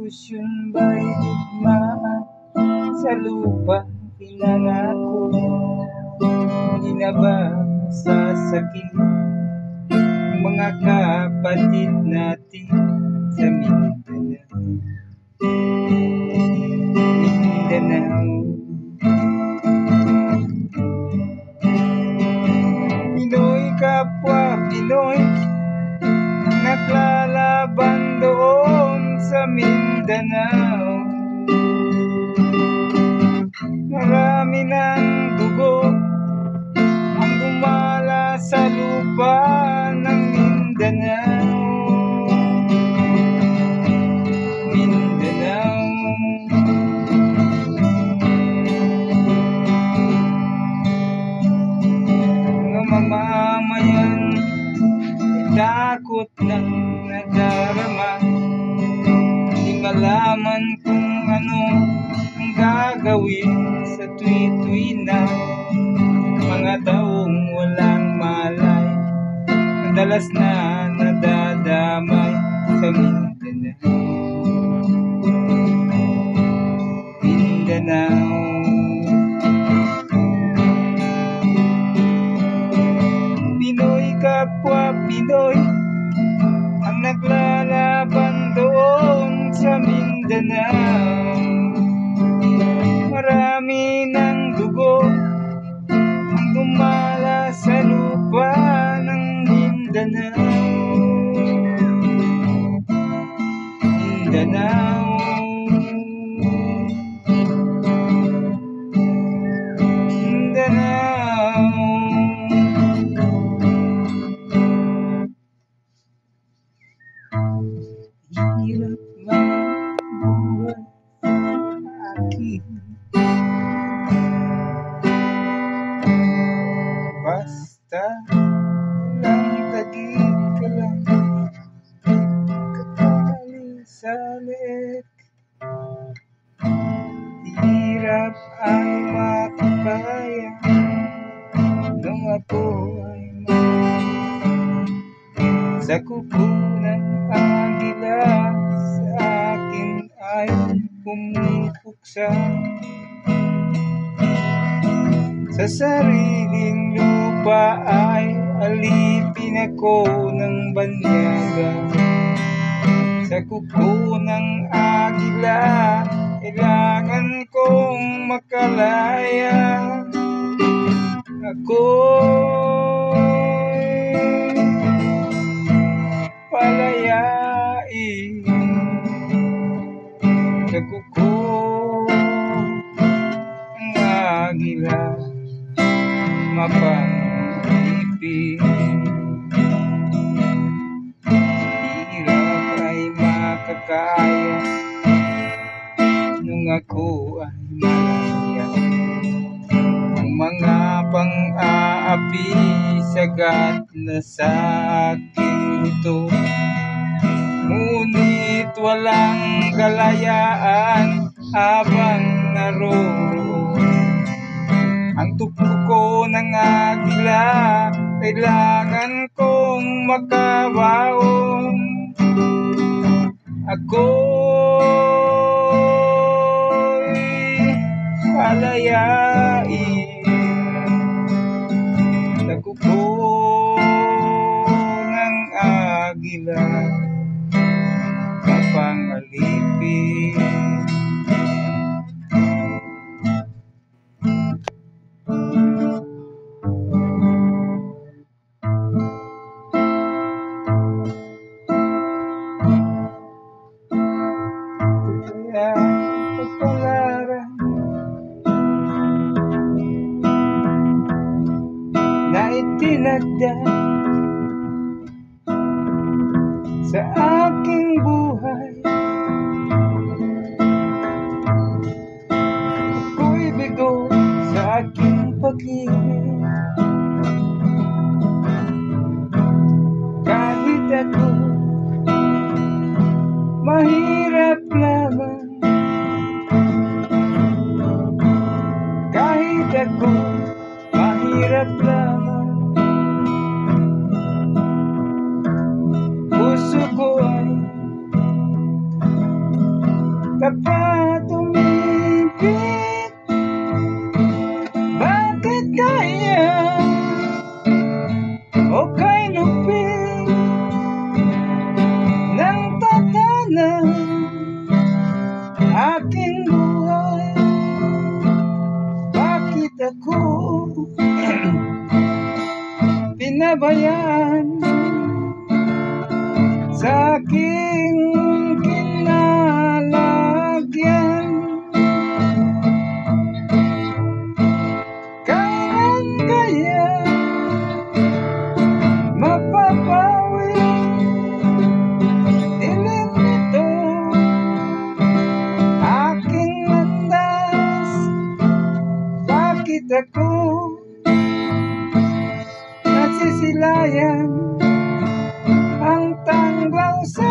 revolusyon ba'y digmaan sa lupa pinangako? Hindi na ba sasakit mga kapatid natin sa Mindanao? Pinoy kapwa Pinoy naglalaban doon sa Mindanao. Marami ng dugo ang gumala sa lupa ng Mindanao. Mga mamamayan ay takot ng nadarama, di malaman kung ano ang gagawin sa tuwi-tuwi na mga taong walang malay, madalas na nadadamay sa Mindanao. Pinoy kapwa Pinoy ang naglalaban doon sa Mindanao. Marami ng dugo ang gumala sa lupa ng Mindanao. Hirap ng buhay akin, basta lang tagig ka lang, katali sa leeg. Hirap ang makakaya nung ako ay sa kuko ng agila, sa akin ay pumupuksa. Sa sariling lupa ay alipin ako ng banyaga. Sa kuko ng agila, kailangan kong makalaya. Ako'y palayain sa kuko ng agila, mapangipin. Hirap ay makakaya nung ako ay malaya. Ang mga pang-aapi sagat na sa akin ito, ngunit walang kalayaan habang naroon. Ang tukbo ko ng agila, kailangan kong makabaon. Ako'y palayain sa kuko ng agila, mapangalipin. Kaya pagpalaran na itinagda sa aking buhay, ako'y bigo sa aking pag-ibig. Kahit ako mahirap lamang, kahit ako mahirap lamang, puso ko ay pinabayaan sa aking kinalagyan. Kailan kaya mapapawi dilim nito aking landas? Bakit ako nasisilayan ang tanglaw sa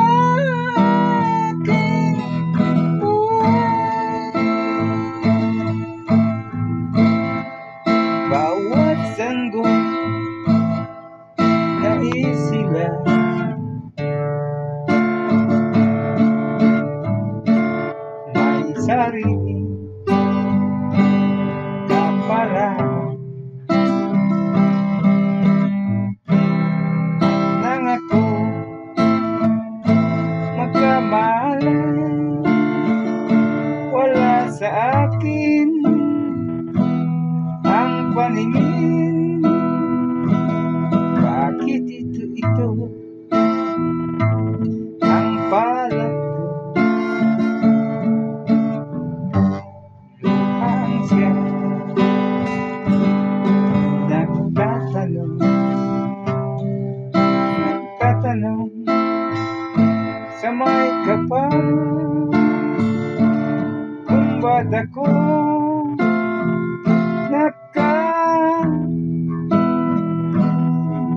aking buhay? Bawat sanggol na isila may sariling kaparaan. Nang ako magkamalay, wala sa akin ang paningin. Bakit ito ang palad ko? Luhang siya nagtatanong sa may kapal kung ba't ako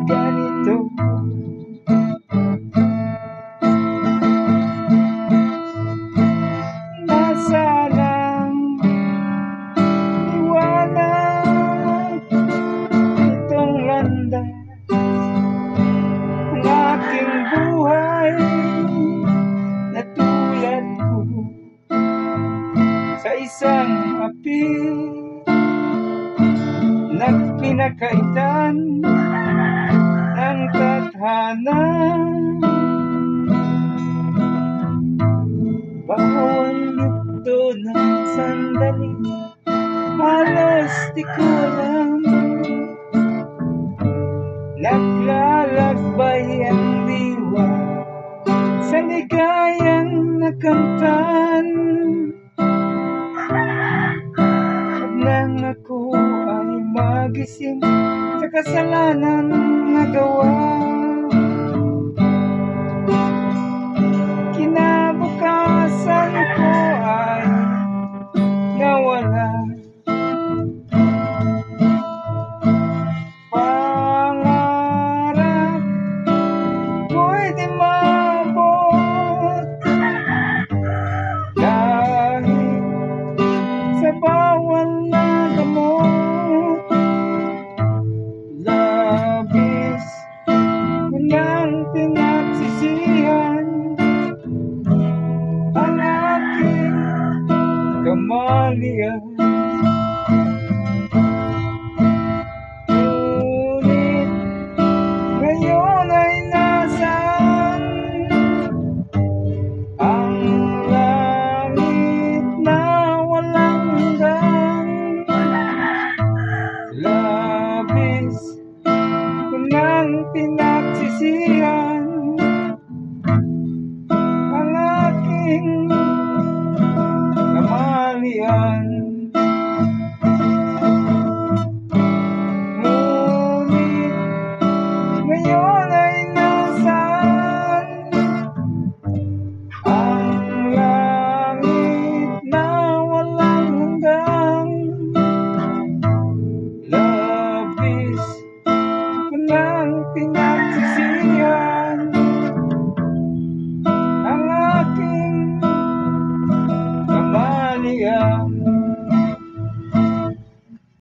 ganito. Nasalang liwanag itong landas ng aking buhay, na tulad ko sa isang api nagpinakaitan ng tadhana. Bawal yugto ng sandali, halos di ko alam, naglalakbay ang diwa sa ligayang nakamtan. At nang ako ay magising sa kasalanan na gawa, kinabukasan ko ay nawala. Pangarap ko'y di maabot dahil sa bawal na gamot. Labis ko nang pinagsisihan ang aking kamalian. Ngunit ngayon ay nasaan ang langit na walang hanggan? Labis ko nang